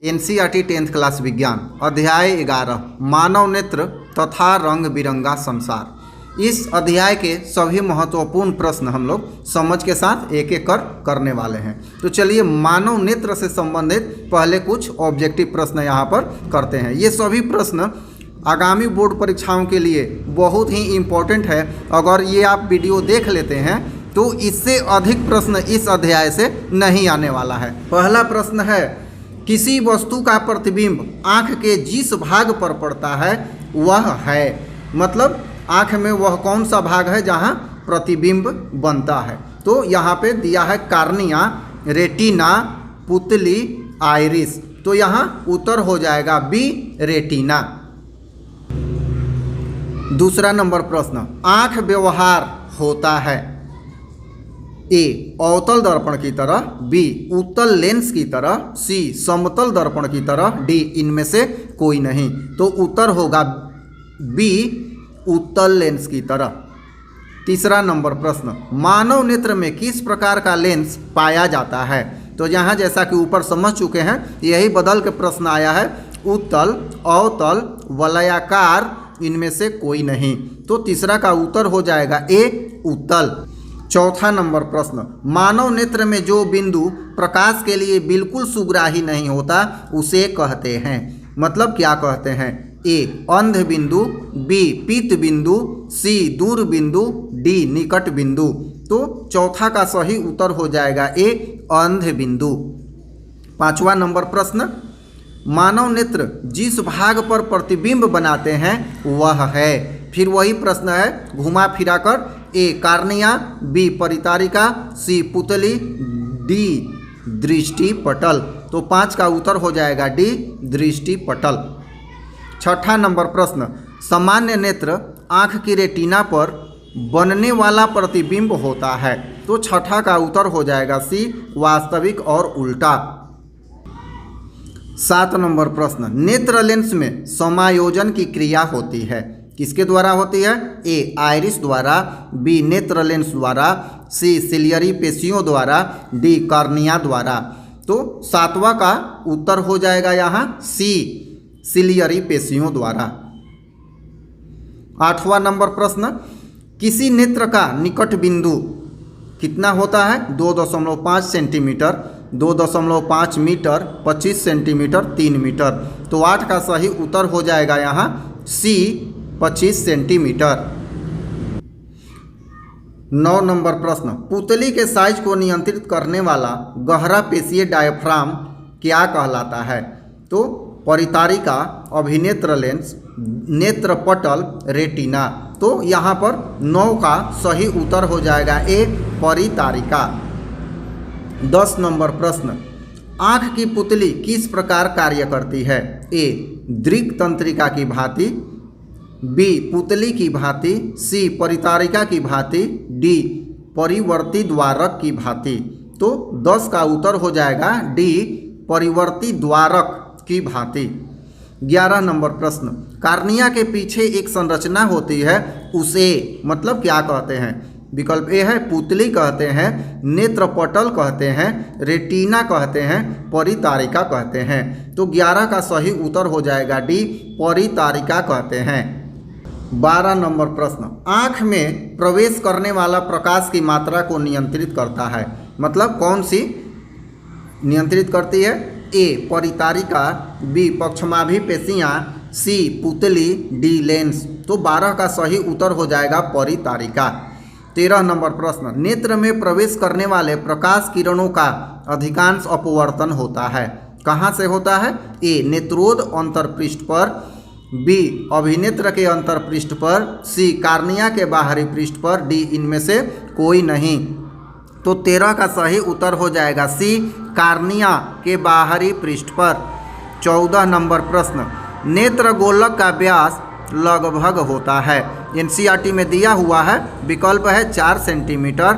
NCERT 10th class विज्ञान अध्याय 11 मानव नेत्र तथा रंग बिरंगा संसार। इस अध्याय के सभी महत्वपूर्ण प्रश्न हम लोग समझ के साथ एक एक कर करने वाले हैं। तो चलिए मानव नेत्र से संबंधित पहले कुछ ऑब्जेक्टिव प्रश्न यहाँ पर करते हैं। ये सभी प्रश्न आगामी बोर्ड परीक्षाओं के लिए बहुत ही इम्पोर्टेंट है। अगर ये आप वीडियो देख लेते हैं तो इससे अधिक प्रश्न इस अध्याय से नहीं आने वाला है। पहला प्रश्न है, किसी वस्तु का प्रतिबिंब आँख के जिस भाग पर पड़ता है वह है, मतलब आँख में वह कौन सा भाग है जहाँ प्रतिबिंब बनता है। तो यहाँ पे दिया है कार्निया, रेटिना, पुतली, आइरिस। तो यहाँ उत्तर हो जाएगा बी, रेटिना। दूसरा नंबर प्रश्न, आँख व्यवहार होता है ए अवतल दर्पण की तरह, बी उत्तल लेंस की तरह, सी समतल दर्पण की तरह, डी इनमें से कोई नहीं। तो उत्तर होगा बी उत्तल लेंस की तरह। तीसरा नंबर प्रश्न, मानव नेत्र में किस प्रकार का लेंस पाया जाता है। तो यहाँ जैसा कि ऊपर समझ चुके हैं यही बदल के प्रश्न आया है, उत्तल, अवतल, वलयाकार, इनमें से कोई नहीं। तो तीसरा का उत्तर हो जाएगा ए उत्तल। चौथा नंबर प्रश्न, मानव नेत्र में जो बिंदु प्रकाश के लिए बिल्कुल सुग्राही नहीं होता उसे कहते हैं, मतलब क्या कहते हैं। ए अंध बिंदु, बी पीत बिंदु, सी दूर बिंदु, डी निकट बिंदु। तो चौथा का सही उत्तर हो जाएगा ए अंध बिंदु। पांचवा नंबर प्रश्न, मानव नेत्र जिस भाग पर प्रतिबिंब बनाते हैं वह है। फिर वही प्रश्न है घुमा फिरा कर, ए कार्निया, बी परितारिका, सी पुतली, डी दृष्टि पटल। तो 5 का उत्तर हो जाएगा डी दृष्टि पटल। छठा नंबर प्रश्न, सामान्य नेत्र आँख की रेटिना पर बनने वाला प्रतिबिंब होता है। तो छठा का उत्तर हो जाएगा सी वास्तविक और उल्टा। 7 नंबर प्रश्न, नेत्र लेंस में समायोजन की क्रिया होती है, किसके द्वारा होती है। ए आइरिस द्वारा, बी नेत्र लेंस द्वारा, सी सिलियरी पेशियों द्वारा, डी कार्निया द्वारा। तो 7वां का उत्तर हो जाएगा यहाँ सी सिलियरी पेशियों द्वारा। 8वां नंबर प्रश्न, किसी नेत्र का निकट बिंदु कितना होता है 2.5 सेंटीमीटर, 2.5 मीटर, 25 सेंटीमीटर, 3 मीटर। तो 8 का सही उत्तर हो जाएगा यहाँ सी 25 सेंटीमीटर। 9 नंबर प्रश्न, पुतली के साइज को नियंत्रित करने वाला गहरा पेशीय डायफ्राम क्या कहलाता है। तो परितारिका, अभिनेत्र लेंस, नेत्र पटल, रेटिना। तो यहाँ पर 9 का सही उत्तर हो जाएगा ए परितारिका। 10 नंबर प्रश्न, आँख की पुतली किस प्रकार कार्य करती है। ए दृक् तंत्रिका की भांति, बी पुतली की भांति, सी परितारिका की भांति, डी परिवर्ती द्वारक की भांति। तो 10 का उत्तर हो जाएगा डी परिवर्ती द्वारक की भांति। 11 नंबर प्रश्न, कार्निया के पीछे एक संरचना होती है उसे मतलब क्या कहते हैं। विकल्प ए है पुतली कहते हैं, नेत्रपटल कहते हैं, रेटिना कहते हैं, परितारिका कहते हैं। तो 11 का सही उत्तर हो जाएगा डी परितारिका कहते हैं। 12 नंबर प्रश्न, आँख में प्रवेश करने वाला प्रकाश की मात्रा को नियंत्रित करता है, मतलब कौन सी नियंत्रित करती है। ए परितारिका, बी पक्षमाभि पेशियाँ, सी पुतली, डी लेंस। तो 12 का सही उत्तर हो जाएगा परितारिका। 13 नंबर प्रश्न, नेत्र में प्रवेश करने वाले प्रकाश किरणों का अधिकांश अपवर्तन होता है, कहाँ से होता है। ए नेत्रोद अंतरपृष्ठ पर, बी अभिनेत्र के अंतरपृष्ठ पर, सी कार्निया के बाहरी पृष्ठ पर, डी इनमें से कोई नहीं। तो 13 का सही उत्तर हो जाएगा सी कार्निया के बाहरी पृष्ठ पर। 14 नंबर प्रश्न, नेत्र गोलक का व्यास लगभग होता है। एनसीईआरटी में दिया हुआ है, विकल्प है 4 सेंटीमीटर,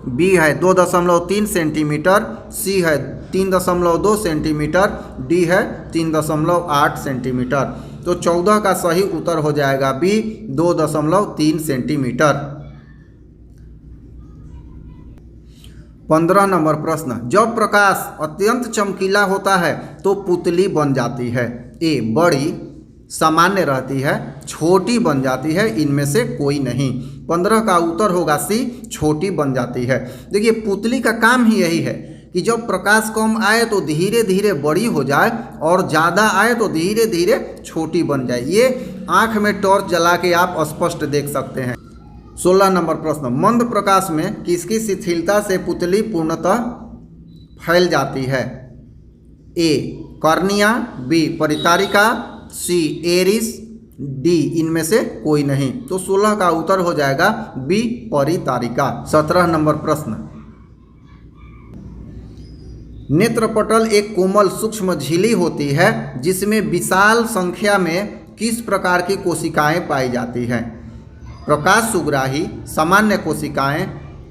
बी है 2.3 सेंटीमीटर, सी है 3.2 सेंटीमीटर, डी है 3.8 सेंटीमीटर। तो 14 का सही उत्तर हो जाएगा बी 2.3 सेंटीमीटर। 15 नंबर प्रश्न, जब प्रकाश अत्यंत चमकीला होता है तो पुतली बन जाती है। ए बड़ी, सामान्य रहती है, छोटी बन जाती है, इनमें से कोई नहीं। 15 का उत्तर होगा सी, छोटी बन जाती है। देखिए पुतली का काम ही यही है कि जब प्रकाश कम आए तो धीरे धीरे बड़ी हो जाए और ज़्यादा आए तो धीरे धीरे छोटी बन जाए। ये आँख में टॉर्च जला के आप स्पष्ट देख सकते हैं। 16 नंबर प्रश्न, मंद प्रकाश में किसकी शिथिलता से पुतली पूर्णतः फैल जाती है। ए कॉर्निया, बी परितारिका, सी एरिस, डी इनमें से कोई नहीं। तो 16 का उत्तर हो जाएगा बी परितारिका। 17 नंबर प्रश्न, नेत्रपटल एक कोमल सूक्ष्म झिल्ली होती है जिसमें विशाल संख्या में किस प्रकार की कोशिकाएं पाई जाती हैं। प्रकाश सुग्राही, सामान्य कोशिकाएं,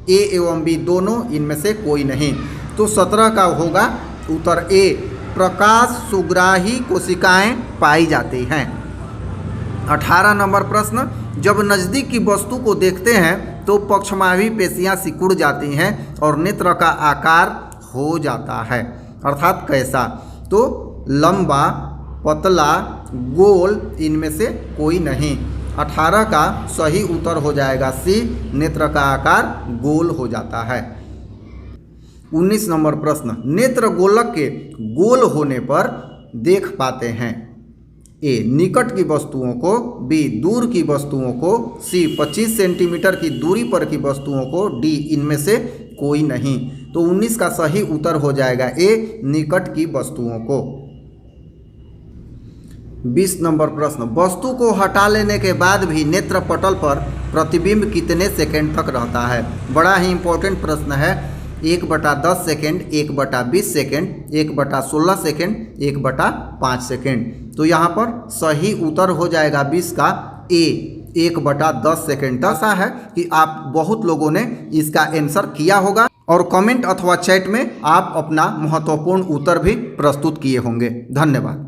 ए एवं बी दोनों, इनमें से कोई नहीं। तो 17 का होगा उत्तर ए, प्रकाश सुग्राही कोशिकाएं पाई जाती हैं। 18 नंबर प्रश्न, जब नज़दीक की वस्तु को देखते हैं तो पक्षमावी पेशियां सिकुड़ जाती हैं और नेत्र का आकार हो जाता है, अर्थात कैसा। तो लंबा, पतला, गोल, इनमें से कोई नहीं। 18 का सही उत्तर हो जाएगा सी, नेत्र का आकार गोल हो जाता है। 19 नंबर प्रश्न, नेत्र गोलक के गोल होने पर देख पाते हैं। ए निकट की वस्तुओं को, बी दूर की वस्तुओं को, सी 25 सेंटीमीटर की दूरी पर की वस्तुओं को, डी इनमें से कोई नहीं। तो 19 का सही उत्तर हो जाएगा ए, निकट की वस्तुओं को। 20 नंबर प्रश्न, वस्तु को हटा लेने के बाद भी नेत्रपटल पर प्रतिबिंब कितने सेकंड तक रहता है। बड़ा ही इंपॉर्टेंट प्रश्न है। 1/10 सेकेंड, 1/20 सेकेंड, 1/16 सेकेंड, 1/5 सेकेंड। तो यहाँ पर सही उत्तर हो जाएगा 20 का ए, 1/10 सेकेंड तक। ऐसा है कि आप बहुत लोगों ने इसका आंसर किया होगा और कमेंट अथवा चैट में आप अपना महत्वपूर्ण उत्तर भी प्रस्तुत किए होंगे। धन्यवाद।